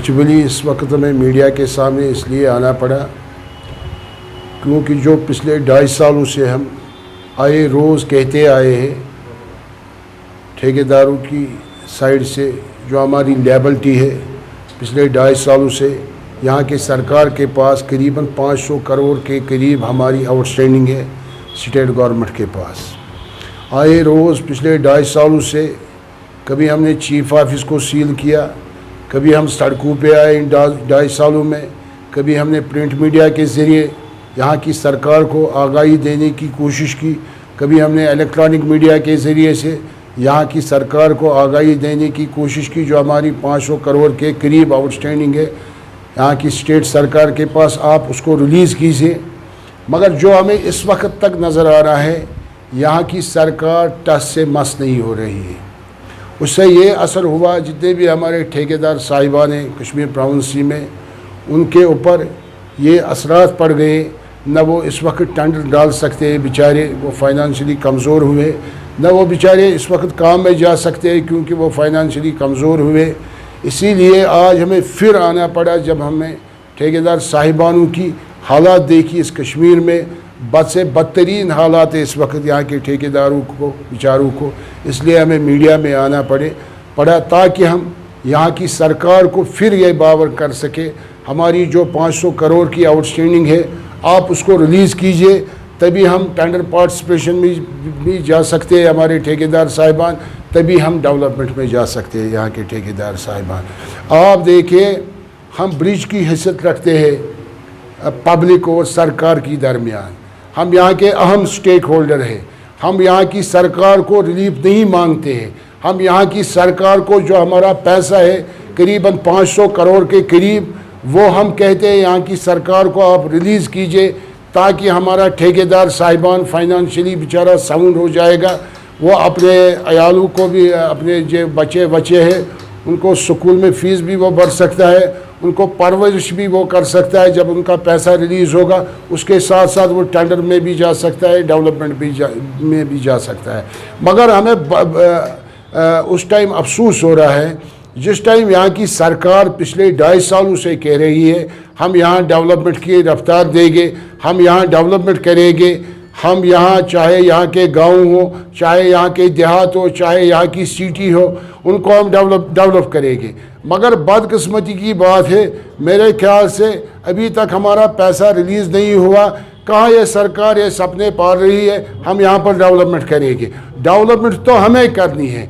Actually اس وقت ہمیں media کے سامنے اس لیے آنا پڑا کیونکہ جو پچھلے 2.5 سالوں سے ہم آئے روز کہتے آئے ہیں ٹھیکیداروں کی سائڈ سے جو ہماری لیبلٹی ہے پچھلے 2.5 سالوں سے یہاں کے سرکار کے پاس قریباً 500 کروڑ کے قریب ہماری آؤٹ اسٹینڈنگ ہے اسٹیٹ گورنمنٹ کے پاس. آئے روز پچھلے 2.5 سالوں سے کبھی ہم نے چیف آفس کو سیل کیا، کبھی ہم سڑکوں پہ آئے ان 2.5 سالوں میں، کبھی ہم نے پرنٹ میڈیا کے ذریعے یہاں کی سرکار کو آگاہی دینے کی کوشش کی، کبھی ہم نے الیکٹرانک میڈیا کے ذریعے سے یہاں کی سرکار کو آگاہی دینے کی کوشش کی جو ہماری 500 کروڑ کے قریب آؤٹ اسٹینڈنگ ہے یہاں کی اسٹیٹ سرکار کے پاس، آپ اس کو ریلیز کیجیے. مگر جو ہمیں اس وقت تک نظر آ رہا ہے یہاں کی سرکار ٹس سے مس نہیں ہو رہی ہے. اس سے یہ اثر ہوا جتنے بھی ہمارے ٹھیکیدار صاحبان ہیں کشمیر پراونسی میں ان کے اوپر یہ اثرات پڑ گئے. نہ وہ اس وقت ٹینڈر ڈال سکتے بیچارے، وہ فائنانشلی کمزور ہوئے، نہ وہ بیچارے اس وقت کام میں جا سکتے کیونکہ وہ فائنانشلی کمزور ہوئے. اسی لیے آج ہمیں پھر آنا پڑا جب ہمیں ٹھیکیدار صاحبانوں کی حالات دیکھی اس کشمیر میں. بد سے بدترین حالات ہے اس وقت یہاں کے ٹھیکیداروں کو بیچاروں کو. اس لیے ہمیں میڈیا میں آنا پڑا تاکہ ہم یہاں کی سرکار کو پھر یہ باور کر سکے ہماری جو 500 کروڑ کی آؤٹ اسٹینڈنگ ہے آپ اس کو ریلیز کیجئے، تبھی ہم ٹینڈر پارٹیسپیشن میں بھی جا سکتے ہیں ہمارے ٹھیکیدار صاحبان، تبھی ہم ڈیولپمنٹ میں جا سکتے ہیں یہاں کے ٹھیکیدار صاحبان. آپ دیکھیں ہم برج کی حیثیت رکھتے ہیں پبلک اور سرکار کی درمیان، ہم یہاں کے اہم سٹیک ہولڈر ہیں. ہم یہاں کی سرکار کو ریلیف نہیں مانگتے ہیں، ہم یہاں کی سرکار کو جو ہمارا پیسہ ہے قریباً 500 کروڑ کے قریب وہ ہم کہتے ہیں یہاں کی سرکار کو آپ ریلیز کیجئے تاکہ ہمارا ٹھیکیدار صاحبان فائنانشلی بیچارہ ساؤنڈ ہو جائے گا. وہ اپنے عیالوں کو بھی، اپنے جو بچے ہیں ان کو سکول میں فیس بھی وہ بھر سکتا ہے، ان کو پرورش بھی وہ کر سکتا ہے. جب ان کا پیسہ ریلیز ہوگا اس کے ساتھ ساتھ وہ ٹینڈر میں بھی جا سکتا ہے، ڈیولپمنٹ میں بھی جا سکتا ہے. مگر ہمیں اس ٹائم افسوس ہو رہا ہے جس ٹائم یہاں کی سرکار پچھلے 2.5 سالوں سے کہہ رہی ہے ہم یہاں ڈیولپمنٹ کی رفتار دیں گے، ہم یہاں ڈیولپمنٹ کریں گے، ہم یہاں چاہے یہاں کے گاؤں ہو، چاہے یہاں کے دیہات ہو، چاہے یہاں کی سٹی ہو، ان کو ہم ڈیولپ کریں گے. مگر بدقسمتی کی بات ہے میرے خیال سے ابھی تک ہمارا پیسہ ریلیز نہیں ہوا. کہاں یہ سرکار یہ سپنے پال رہی ہے ہم یہاں پر ڈیولپمنٹ کریں گے. ڈیولپمنٹ تو ہمیں کرنی ہے،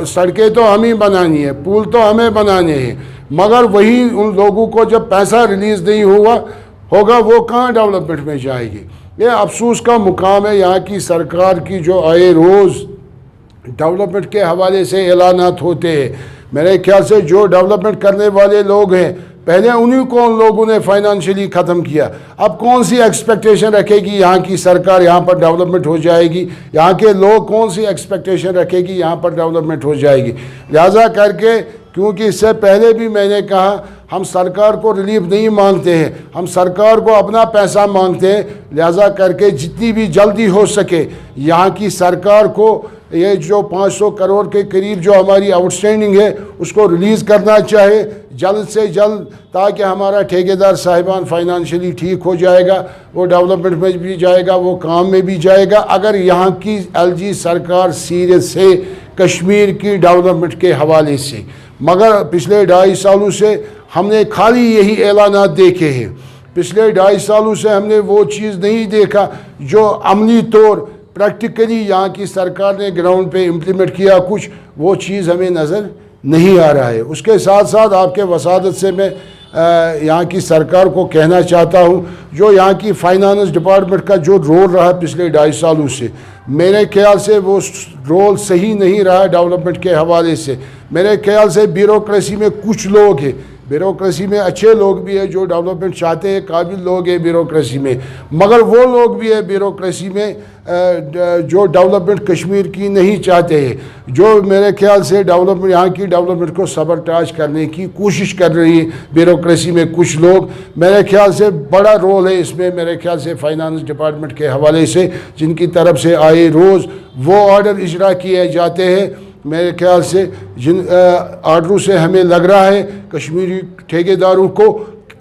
سڑکیں تو ہمیں بنانی ہے، پول تو ہمیں بنانے ہیں، مگر وہی ان لوگوں کو جب پیسہ ریلیز نہیں ہوگا وہ کہاں ڈیولپمنٹ میں جائے گی. یہ افسوس کا مقام ہے یہاں کی سرکار کی جو آئے روز ڈیولپمنٹ کے حوالے سے اعلانات ہوتے ہیں. میرے خیال سے جو ڈیولپمنٹ کرنے والے لوگ ہیں پہلے انہیں کو ان لوگوں نے فائنانشلی ختم کیا. اب کون سی ایکسپیکٹیشن رکھے گی یہاں کی سرکار یہاں پر ڈیولپمنٹ ہو جائے گی؟ یہاں کے لوگ کون سی ایکسپیکٹیشن رکھے گی یہاں پر ڈیولپمنٹ ہو جائے گی؟ لہٰذا کر کے کیونکہ اس سے پہلے بھی میں نے کہا ہم سرکار کو ریلیف نہیں مانگتے ہیں، ہم سرکار کو اپنا پیسہ مانگتے ہیں. لہٰذا کر کے جتنی بھی جلدی ہو سکے یہاں کی سرکار کو یہ جو 500 کروڑ کے قریب جو ہماری آؤٹ اسٹینڈنگ ہے اس کو ریلیز کرنا چاہے جلد سے جلد تاکہ ہمارا ٹھیکیدار صاحبان فائنانشلی ٹھیک ہو جائے گا، وہ ڈیولپمنٹ میں بھی جائے گا، وہ کام میں بھی جائے گا. اگر یہاں کی LG سرکار سیریس ہے کشمیر کی ڈیولپمنٹ کے حوالے سے، مگر پچھلے 2.5 سالوں سے ہم نے خالی یہی اعلانات دیکھے ہیں. پچھلے 2.5 سالوں سے ہم نے وہ چیز نہیں دیکھا جو عملی طور پریکٹیکلی یہاں کی سرکار نے گراؤنڈ پہ امپلیمنٹ کیا کچھ، وہ چیز ہمیں نظر نہیں آ رہا ہے. اس کے ساتھ ساتھ آپ کے وسادت سے میں یہاں کی سرکار کو کہنا چاہتا ہوں جو یہاں کی فائنانس ڈپارٹمنٹ کا جو رول رہا پچھلے 2.5 سالوں سے میرے خیال سے وہ رول صحیح نہیں رہا ڈیولپمنٹ کے حوالے سے. میرے خیال سے بیوروکریسی میں کچھ لوگ ہیں، بیوروکریسی میں اچھے لوگ بھی ہیں جو ڈیولپمنٹ چاہتے ہیں، قابل لوگ ہیں بیوروکریسی میں، مگر وہ لوگ بھی ہیں بیوروکریسی میں جو ڈیولپمنٹ کشمیر کی نہیں چاہتے ہیں، جو میرے خیال سے ڈیولپمنٹ یہاں کی ڈیولپمنٹ کو سبرٹاج کرنے کی کوشش کر رہی ہے بیوروکریسی میں کچھ لوگ. میرے خیال سے بڑا رول ہے اس میں میرے خیال سے فائنانس ڈپارٹمنٹ کے حوالے سے جن کی طرف سے آئے روز وہ آرڈر اجرا کیے جاتے ہیں میرے خیال سے جن آرڈروں سے ہمیں لگ رہا ہے کشمیری ٹھیکیداروں کو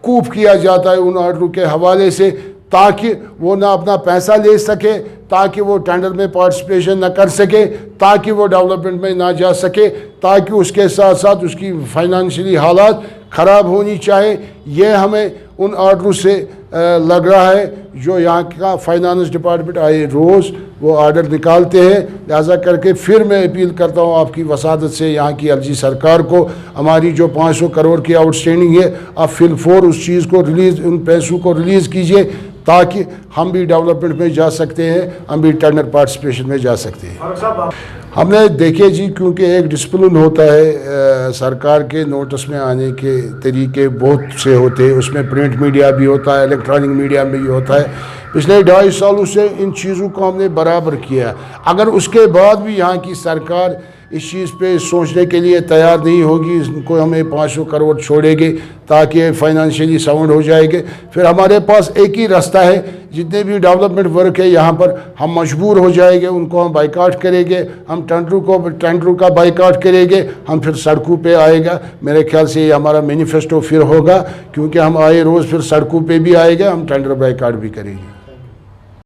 کوپ کیا جاتا ہے ان آرڈروں کے حوالے سے، تاکہ وہ نہ اپنا پیسہ لے سکے، تاکہ وہ ٹینڈر میں پارٹیسپیشن نہ کر سکے، تاکہ وہ ڈیولپمنٹ میں نہ جا سکے، تاکہ اس کے ساتھ ساتھ اس کی فائنانشلی حالات خراب ہونی چاہیے۔ یہ ہمیں ان آرڈروں سے لگ رہا ہے جو یہاں کا فائنانس ڈپارٹمنٹ آئے روز وہ آرڈر نکالتے ہیں۔ لہذا کر کے پھر میں اپیل کرتا ہوں آپ کی وسادت سے یہاں کی ایل جی سرکار کو، ہماری جو 500 کروڑ کی آؤٹ اسٹینڈنگ ہے، آپ فی الفور اس چیز کو ریلیز، ان پیسوں کو ریلیز کیجئے تاکہ ہم بھی ڈیولپمنٹ میں جا سکتے ہیں، ہم بھی ٹینڈر پارٹیسپیشن میں جا سکتے ہیں۔ ہم نے دیکھے جی، کیونکہ ایک ڈسپلن ہوتا ہے سرکار کے نوٹس میں آنے کے طریقے بہت سے ہوتے ہیں، اس میں پرنٹ میڈیا بھی ہوتا ہے، الیکٹرانک میڈیا میں بھی ہوتا ہے۔ پچھلے 2.5 سالوں سے ان چیزوں کو ہم نے برابر کیا۔ اگر اس کے بعد بھی یہاں کی سرکار اس چیز پہ سوچنے کے لیے تیار نہیں ہوگی، اس کو ہمیں 500 کروڑ چھوڑے گے تاکہ فائنانشلی ساؤنڈ ہو جائے گے، پھر ہمارے پاس ایک ہی راستہ ہے، جتنے بھی ڈیولپمنٹ ورک ہے یہاں پر ہم مجبور ہو جائیں گے، ان کو ہم بائیکاٹ کریں گے، ہم ٹینڈروں کا بائیکاٹ کریں گے، ہم پھر سڑکوں پہ آئے گا۔ میرے خیال سے یہ ہمارا مینیفیسٹو پھر ہوگا، کیونکہ ہم آئے روز پھر سڑکوں پہ بھی آئے گا، ہم ٹینڈر بائیکاٹ بھی کریں گے۔